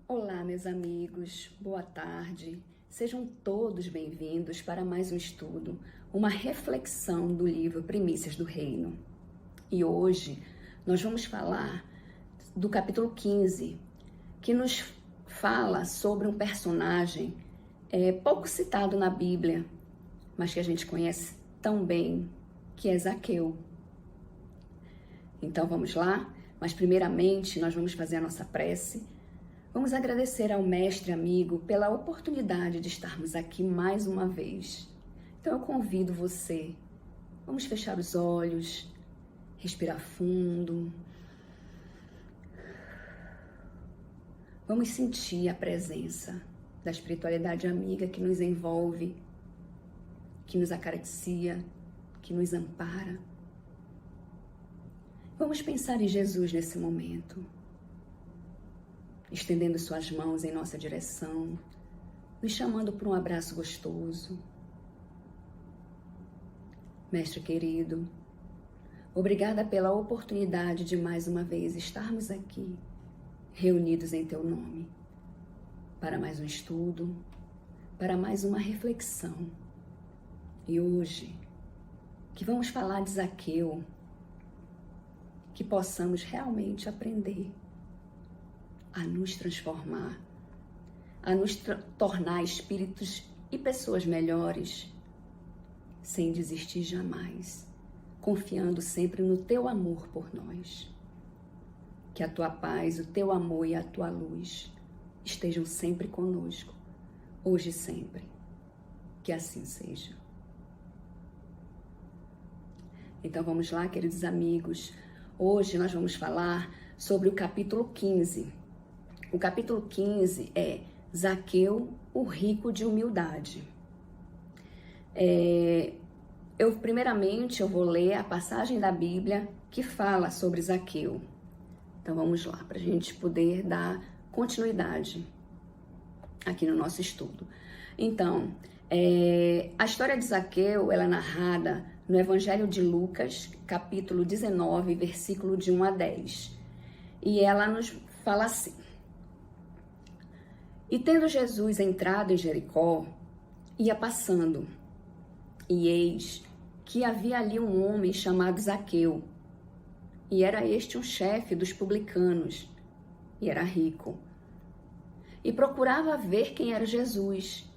Olá, meus amigos, boa tarde. Sejam todos bem-vindos para mais um estudo, uma reflexão do livro Primícias do Reino. E hoje nós vamos falar do capítulo 15, que nos fala sobre um personagem pouco citado na Bíblia, mas que a gente conhece tão bem, que é Zaqueu. Então vamos lá? Mas primeiramente nós vamos fazer a nossa prece. Vamos agradecer ao mestre amigo pela oportunidade de estarmos aqui mais uma vez. Então eu convido você, vamos fechar os olhos, respirar fundo. Vamos sentir a presença da espiritualidade amiga que nos envolve, que nos acaricia, que nos ampara. Vamos pensar em Jesus nesse momento, estendendo suas mãos em nossa direção, nos chamando para um abraço gostoso. Mestre querido, obrigada pela oportunidade de mais uma vez estarmos aqui, reunidos em teu nome, para mais um estudo, para mais uma reflexão. E hoje, que vamos falar de Zaqueu, que possamos realmente aprender a nos transformar, a nos tornar espíritos e pessoas melhores, sem desistir jamais, confiando sempre no teu amor por nós. Que a tua paz, o teu amor e a tua luz estejam sempre conosco, hoje e sempre. Que assim seja. Então vamos lá, queridos amigos. Hoje nós vamos falar sobre o capítulo 15. O capítulo 15 é Zaqueu, o rico de humildade. Primeiramente, eu vou ler a passagem da Bíblia que fala sobre Zaqueu. Então vamos lá, para a gente poder dar continuidade aqui no nosso estudo. Então, a história de Zaqueu, ela é narrada no Evangelho de Lucas, capítulo 19, versículo de 1 a 10. E ela nos fala assim: E tendo Jesus entrado em Jericó, ia passando, e eis que havia ali um homem chamado Zaqueu, e era este um chefe dos publicanos, e era rico. E procurava ver quem era Jesus,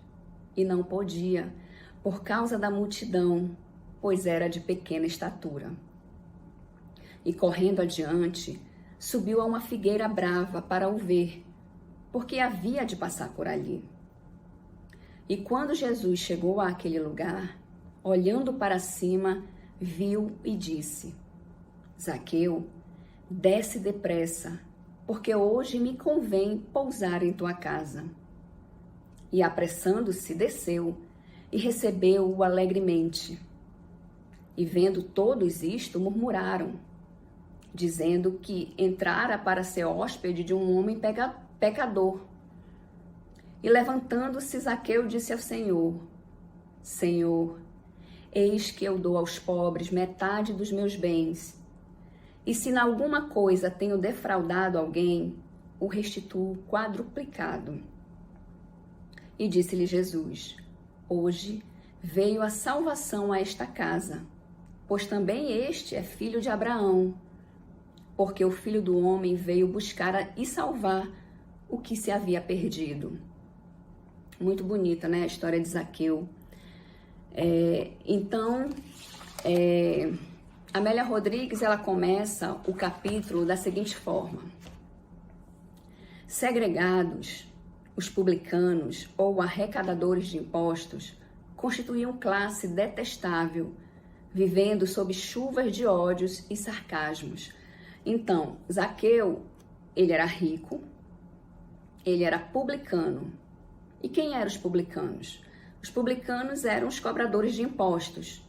e não podia, por causa da multidão, pois era de pequena estatura. E correndo adiante, subiu a uma figueira brava para o ver, porque havia de passar por ali. E quando Jesus chegou àquele lugar, olhando para cima, viu e disse: Zaqueu, desce depressa, porque hoje me convém pousar em tua casa. E apressando-se, desceu e recebeu-o alegremente. E vendo todos isto, murmuraram, dizendo que entrara para ser hóspede de um homem pecador. E levantando-se, Zaqueu disse ao Senhor: Senhor, eis que eu dou aos pobres metade dos meus bens, e se em alguma coisa tenho defraudado alguém, o restituo quadruplicado. E disse-lhe Jesus: Hoje veio a salvação a esta casa, pois também este é filho de Abraão, porque o Filho do Homem veio buscar e salvar o que se havia perdido. Muito bonita, né, a história de Zaqueu. Amélia Rodrigues, ela começa o capítulo da seguinte forma: segregados, os publicanos ou arrecadadores de impostos constituíam classe detestável, vivendo sob chuvas de ódios e sarcasmos. Então, Zaqueu, ele era rico, ele era publicano. E quem eram os publicanos? Os publicanos eram os cobradores de impostos.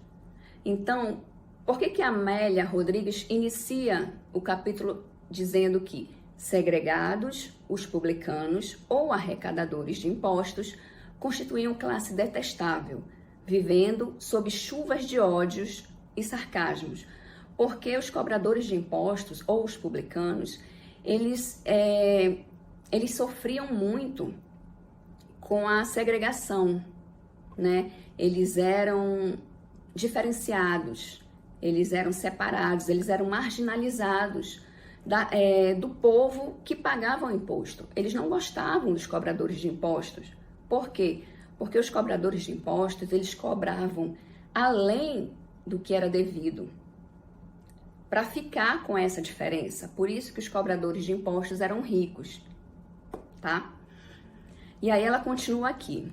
Então, por que Amélia Rodrigues inicia o capítulo dizendo que segregados, os publicanos ou arrecadadores de impostos constituíam classe detestável, vivendo sob chuvas de ódios e sarcasmos? Porque os cobradores de impostos ou os publicanos, eles eles sofriam muito com a segregação, né? Eles eram diferenciados, eles eram separados, eles eram marginalizados do povo que pagava o imposto. Eles não gostavam dos cobradores de impostos. Por quê? Porque os cobradores de impostos, eles cobravam além do que era devido, para ficar com essa diferença. Por isso que os cobradores de impostos eram ricos, tá? E aí ela continua aqui.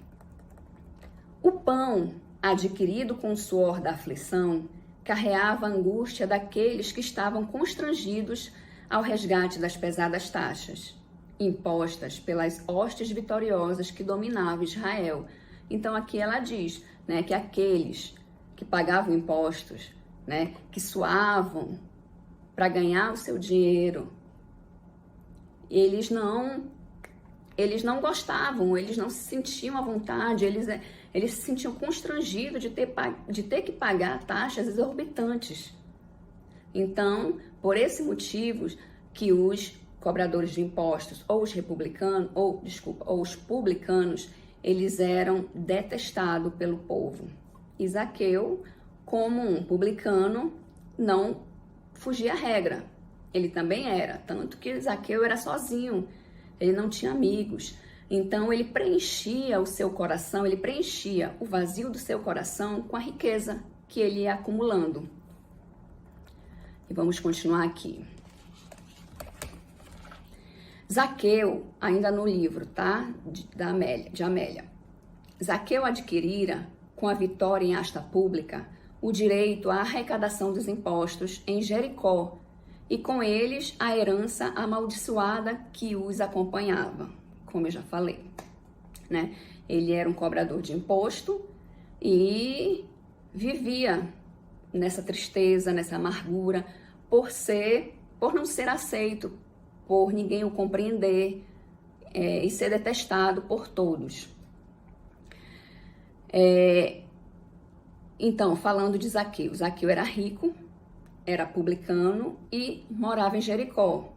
O pão adquirido com o suor da aflição carreava a angústia daqueles que estavam constrangidos ao resgate das pesadas taxas impostas pelas hostes vitoriosas que dominavam Israel. Então aqui ela diz, né, que aqueles que pagavam impostos, né, que suavam para ganhar o seu dinheiro, eles não gostavam, eles não se sentiam à vontade, eles se sentiam constrangidos de ter que pagar taxas exorbitantes. Então, por esse motivo que os cobradores de impostos, ou os republicanos, ou os publicanos, eles eram detestados pelo povo. E Zaqueu, como um publicano, não fugia à regra. Ele também era, tanto que Zaqueu era sozinho, ele não tinha amigos. Então ele preenchia o seu coração, ele preenchia o vazio do seu coração com a riqueza que ele ia acumulando. E vamos continuar aqui. Zaqueu, ainda no livro, tá? De Amélia. Zaqueu adquirira, com a vitória em asta pública, o direito à arrecadação dos impostos em Jericó, e com eles a herança amaldiçoada que os acompanhava, como eu já falei, né? Ele era um cobrador de imposto e vivia nessa tristeza, nessa amargura, por não ser aceito, por ninguém o compreender e ser detestado por todos. Então, falando de Zaqueu, Zaqueu era rico, era publicano e morava em Jericó.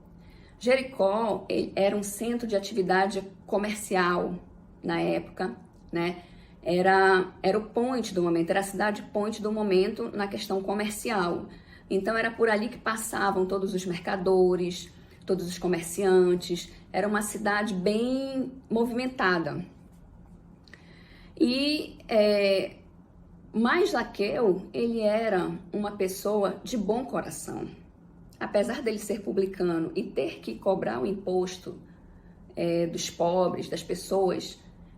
Jericó era um centro de atividade comercial na época, né? Era o point do momento, era a cidade point do momento na questão comercial. Então era por ali que passavam todos os mercadores, todos os comerciantes. Era uma cidade bem movimentada. Mas Zaqueu, ele era uma pessoa de bom coração. Apesar dele ser publicano e ter que cobrar o imposto dos pobres, das pessoas,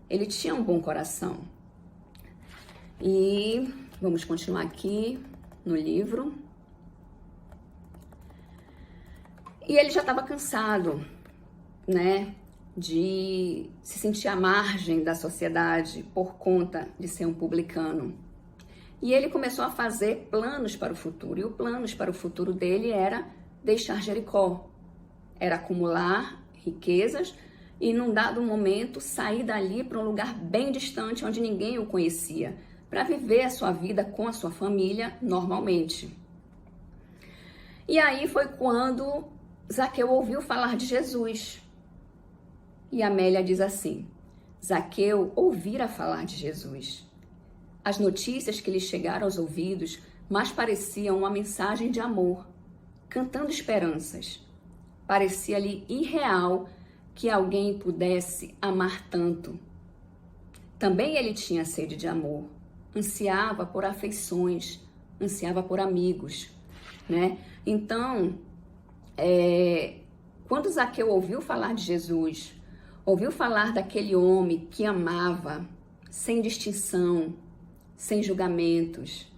ele tinha um bom coração. E vamos continuar aqui no livro. E ele já estava cansado, né, de se sentir à margem da sociedade por conta de ser um publicano. E ele começou a fazer planos para o futuro. E o planos para o futuro dele era deixar Jericó. Era acumular riquezas e, num dado momento, sair dali para um lugar bem distante, onde ninguém o conhecia, para viver a sua vida com a sua família normalmente. E aí foi quando Zaqueu ouviu falar de Jesus. E Amélia diz assim: Zaqueu ouvira falar de Jesus. As notícias que lhe chegaram aos ouvidos mais pareciam uma mensagem de amor, cantando esperanças. Parecia-lhe irreal que alguém pudesse amar tanto. Também ele tinha sede de amor, ansiava por afeições, ansiava por amigos, né? Então, quando Zaqueu ouviu falar de Jesus, ouviu falar daquele homem que amava, sem distinção, sem julgamentos,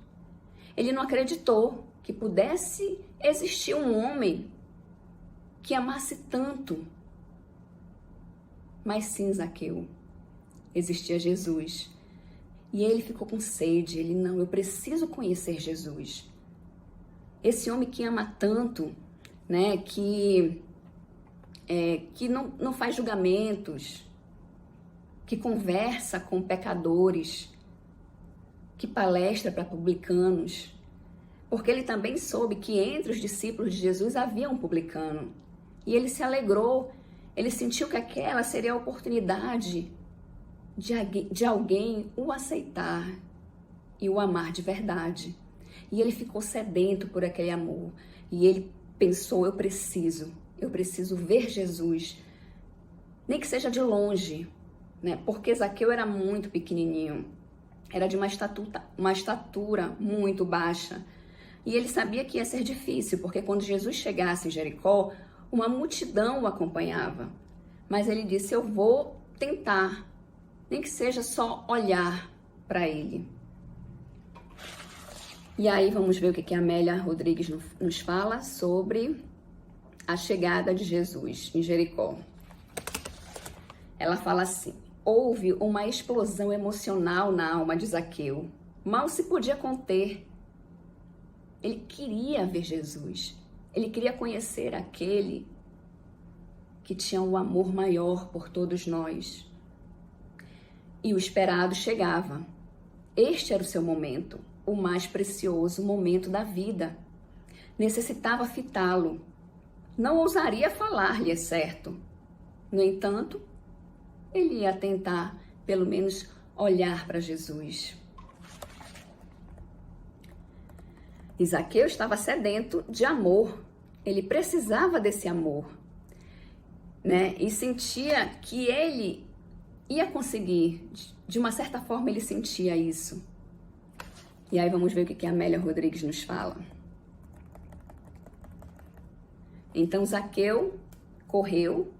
ele não acreditou que pudesse existir um homem que amasse tanto. Mas sim, Zaqueu, existia Jesus. E ele ficou com sede, eu preciso conhecer Jesus. Esse homem que ama tanto, né, que não faz julgamentos, que conversa com pecadores, que palestra para publicanos, porque ele também soube que entre os discípulos de Jesus havia um publicano. E ele se alegrou Ele sentiu que aquela seria a oportunidade de alguém o aceitar e o amar de verdade. E ele ficou sedento por aquele amor. E ele pensou, eu preciso ver Jesus, nem que seja de longe, né? Porque Zaqueu era muito pequenininho, era de uma estatura muito baixa. E ele sabia que ia ser difícil, porque quando Jesus chegasse em Jericó, uma multidão o acompanhava. Mas ele disse, eu vou tentar, nem que seja só olhar para ele. E aí vamos ver o que a Amélia Rodrigues nos fala sobre a chegada de Jesus em Jericó. Ela fala assim, houve uma explosão emocional na alma de Zaqueu. Mal se podia conter. Ele queria ver Jesus. Ele queria conhecer aquele que tinha um amor maior por todos nós. E o esperado chegava. Este era o seu momento, o mais precioso momento da vida. Necessitava fitá-lo. Não ousaria falar-lhe, é certo. No entanto, ele ia tentar, pelo menos, olhar para Jesus. Zaqueu estava sedento de amor. Ele precisava desse amor, né? E sentia que ele ia conseguir. De uma certa forma, ele sentia isso. E aí vamos ver o que a Amélia Rodrigues nos fala. Então Zaqueu correu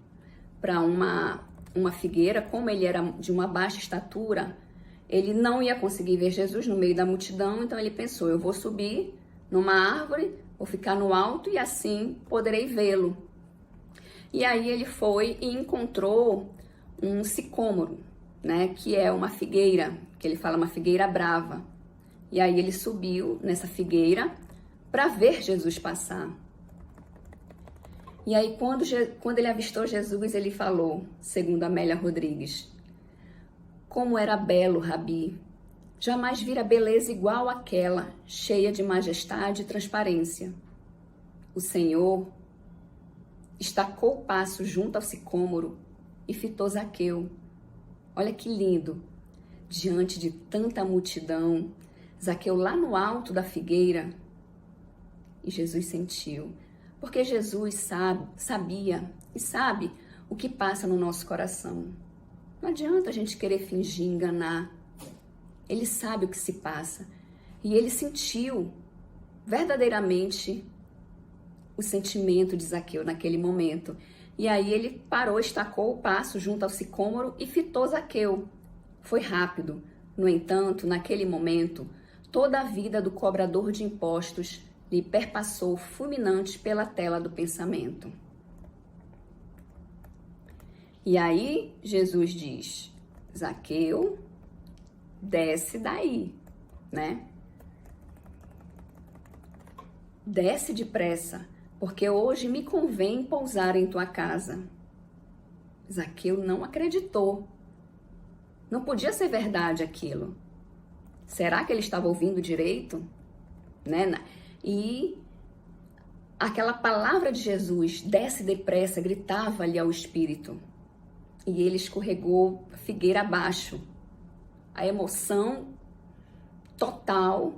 para uma figueira. Como ele era de uma baixa estatura, ele não ia conseguir ver Jesus no meio da multidão. Então ele pensou, eu vou subir numa árvore, vou ficar no alto e assim poderei vê-lo. E aí ele foi e encontrou um sicômoro, né, que é uma figueira, que ele fala uma figueira brava. E aí ele subiu nessa figueira para ver Jesus passar. E aí quando ele avistou Jesus, ele falou, segundo Amélia Rodrigues, como era belo, Rabi. Jamais vira beleza igual àquela, cheia de majestade e transparência. O Senhor estacou o passo junto ao sicômoro e fitou Zaqueu. Olha que lindo! Diante de tanta multidão, Zaqueu lá no alto da figueira, e Jesus sentiu. Porque Jesus sabia e sabe o que passa no nosso coração. Não adianta a gente querer fingir, enganar. Ele sabe o que se passa. E ele sentiu verdadeiramente o sentimento de Zaqueu naquele momento. E aí ele parou, estacou o passo junto ao sicômoro e fitou Zaqueu. Foi rápido. No entanto, naquele momento, toda a vida do cobrador de impostos lhe perpassou fulminante pela tela do pensamento. E aí Jesus diz, Zaqueu, desce daí, né? Desce depressa, porque hoje me convém pousar em tua casa. Zaqueu não acreditou. Não podia ser verdade aquilo. Será que ele estava ouvindo direito? Né? E aquela palavra de Jesus, desce depressa, gritava-lhe ao espírito. E ele escorregou figueira abaixo. A emoção total.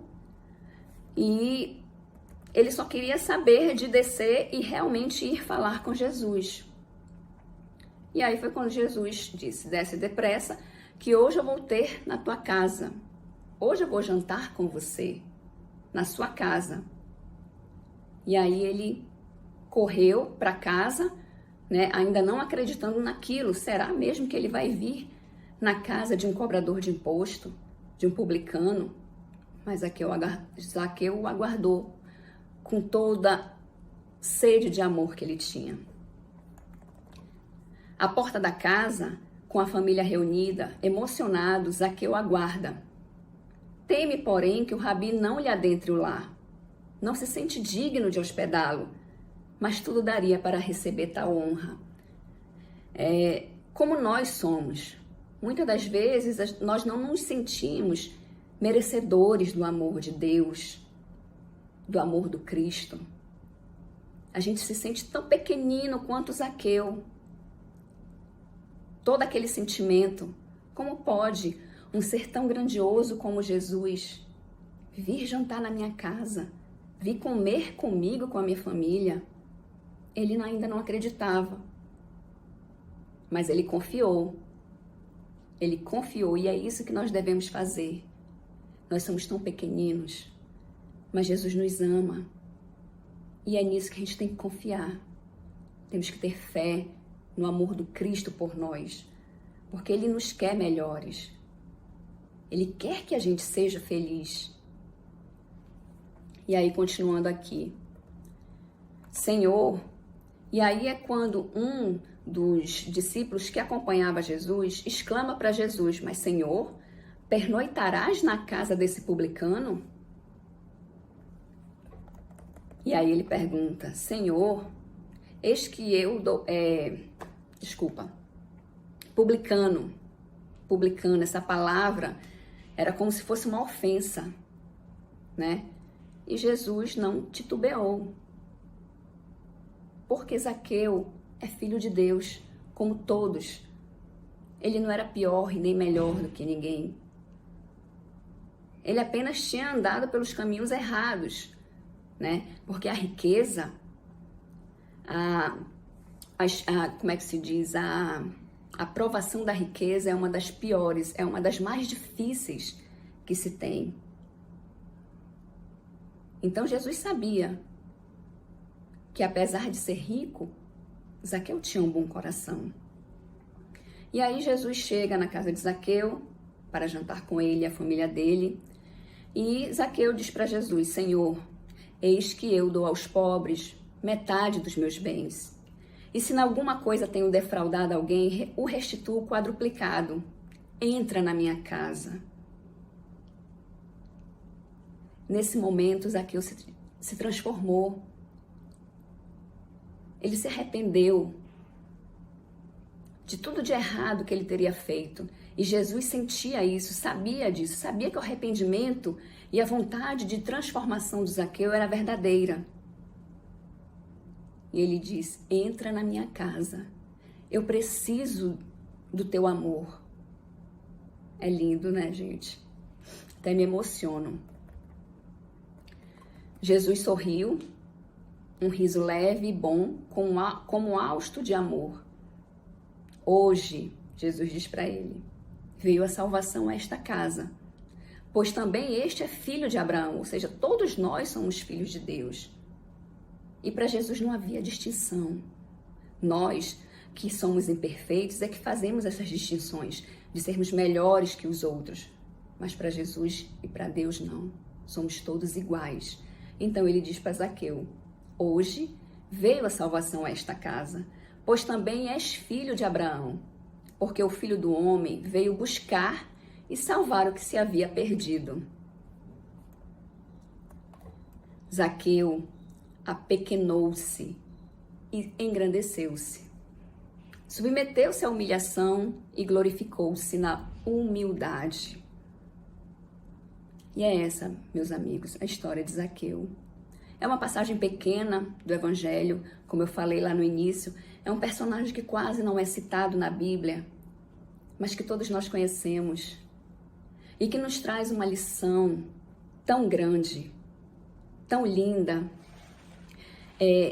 E ele só queria saber de descer e realmente ir falar com Jesus. E aí foi quando Jesus disse, desce depressa, que hoje eu vou ter na tua casa. Hoje eu vou jantar com você, na sua casa. E aí ele correu para casa, né, ainda não acreditando naquilo. Será mesmo que ele vai vir na casa de um cobrador de imposto, de um publicano? Mas Zaqueu o aguardou com toda sede de amor que ele tinha. À porta da casa, com a família reunida, emocionado, Zaqueu aguarda. Teme, porém, que o Rabi não lhe adentre o lar. Não se sente digno de hospedá-lo, mas tudo daria para receber tal honra. Como nós somos, muitas das vezes nós não nos sentimos merecedores do amor de Deus, do amor do Cristo. A gente se sente tão pequenino quanto Zaqueu. todo aquele sentimento. Como pode um ser tão grandioso como Jesus vir jantar na minha casa, vir comer comigo, com a minha família? Ele ainda não acreditava, mas ele confiou. Ele confiou, e é isso que nós devemos fazer. Nós somos tão pequeninos, mas Jesus nos ama. E é nisso que a gente tem que confiar. Temos que ter fé no amor do Cristo por nós, porque Ele nos quer melhores. Ele quer que a gente seja feliz. E aí, continuando aqui. Senhor, e aí é quando um dos discípulos que acompanhava Jesus exclama para Jesus: mas Senhor, pernoitarás na casa desse publicano? E aí ele pergunta: Senhor, eis que eu dou... Publicano, essa palavra era como se fosse uma ofensa, né? E Jesus não titubeou. Porque Zaqueu é filho de Deus, como todos. Ele não era pior e nem melhor do que ninguém. Ele apenas tinha andado pelos caminhos errados, né? Porque a riqueza, como é que se diz? A aprovação da riqueza é uma das piores, é uma das mais difíceis que se tem. Então Jesus sabia que, apesar de ser rico, Zaqueu tinha um bom coração. E aí Jesus chega na casa de Zaqueu para jantar com ele e a família dele. E Zaqueu diz para Jesus: Senhor, eis que eu dou aos pobres metade dos meus bens. E se em alguma coisa tenho defraudado alguém, o restituo quadruplicado. Entra na minha casa. Nesse momento, Zaqueu se transformou. Ele se arrependeu de tudo de errado que ele teria feito. E Jesus sentia isso, sabia disso, sabia que o arrependimento e a vontade de transformação de Zaqueu era verdadeira. E ele diz: entra na minha casa, eu preciso do teu amor. É lindo, né, gente? Até me emociono. Jesus sorriu, um riso leve e bom, como um hausto de amor. Hoje, Jesus diz para ele, veio a salvação a esta casa, pois também este é filho de Abraão, ou seja, todos nós somos filhos de Deus. E para Jesus não havia distinção. Nós, que somos imperfeitos, é que fazemos essas distinções, de sermos melhores que os outros. Mas para Jesus e para Deus não, somos todos iguais. Então ele diz para Zaqueu: hoje veio a salvação a esta casa, pois também és filho de Abraão, porque o Filho do Homem veio buscar e salvar o que se havia perdido. Zaqueu apequenou-se e engrandeceu-se. Submeteu-se à humilhação e glorificou-se na humildade. E é essa, meus amigos, a história de Zaqueu. É uma passagem pequena do Evangelho, como eu falei lá no início. É um personagem que quase não é citado na Bíblia, mas que todos nós conhecemos. E que nos traz uma lição tão grande, tão linda,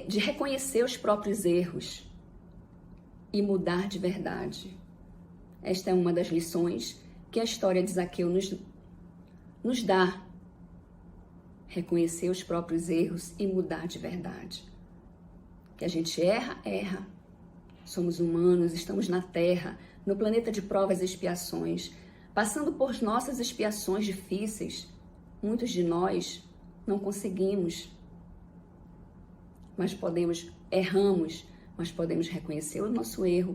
de reconhecer os próprios erros e mudar de verdade. Esta é uma das lições que a história de Zaqueu nos dá. Reconhecer os próprios erros e mudar de verdade. Que a gente erra. Somos humanos, estamos na Terra, no planeta de provas e expiações, passando por nossas expiações difíceis. Muitos de nós não conseguimos, erramos, mas podemos reconhecer o nosso erro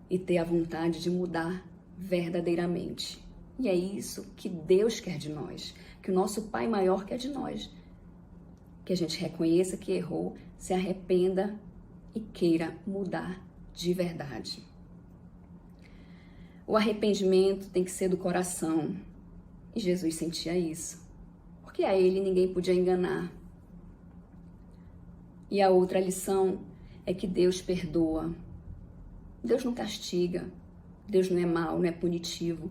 e ter a vontade de mudar verdadeiramente. E é isso que Deus quer de nós, que o nosso Pai maior quer de nós. Que a gente reconheça que errou, se arrependa e queira mudar de verdade. O arrependimento tem que ser do coração. E Jesus sentia isso, porque a ele ninguém podia enganar. E a outra lição é que Deus perdoa. Deus não castiga. Deus não é mau, não é punitivo.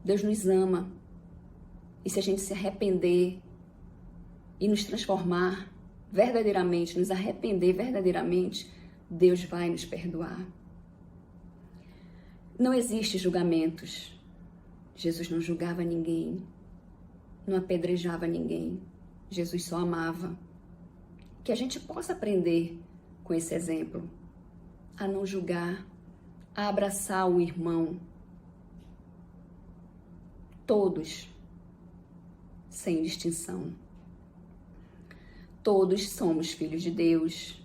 Deus nos ama. E se a gente se arrepender e nos transformar verdadeiramente, nos arrepender verdadeiramente, Deus vai nos perdoar. Não existe julgamentos. Jesus não julgava ninguém, não apedrejava ninguém. Jesus só amava. Que a gente possa aprender com esse exemplo a não julgar, a abraçar o irmão. Todos, sem distinção. Todos somos filhos de Deus.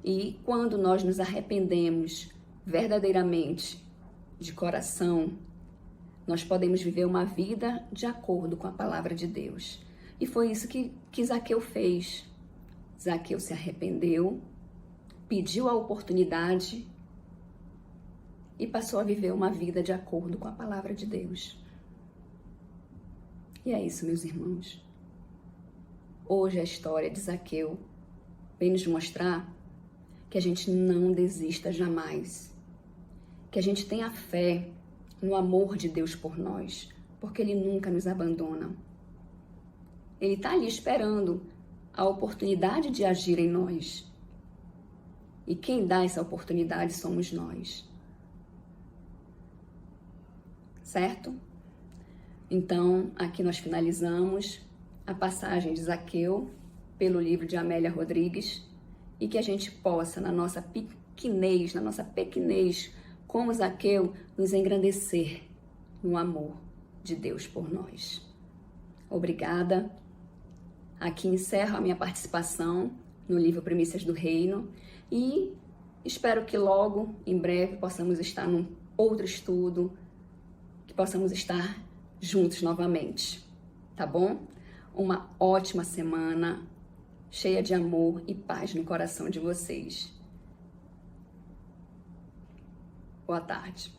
E quando nós nos arrependemos verdadeiramente, de coração, nós podemos viver uma vida de acordo com a palavra de Deus. E foi isso que Zaqueu fez. Zaqueu se arrependeu, pediu a oportunidade e passou a viver uma vida de acordo com a palavra de Deus. E é isso, meus irmãos. Hoje a história de Zaqueu vem nos mostrar que a gente não desista jamais, que a gente tenha fé no amor de Deus por nós, porque Ele nunca nos abandona. Ele está ali esperando a oportunidade de agir em nós. E quem dá essa oportunidade somos nós. Certo? Então, aqui nós finalizamos a passagem de Zaqueu pelo livro de Amélia Rodrigues e que a gente possa, na nossa pequenez, como Zaqueu, nos engrandecer no amor de Deus por nós. Obrigada. Aqui encerro a minha participação no livro Primícias do Reino e espero que logo, em breve, possamos estar num outro estudo, que possamos estar juntos novamente, tá bom? Uma ótima semana, cheia de amor e paz no coração de vocês. Boa tarde.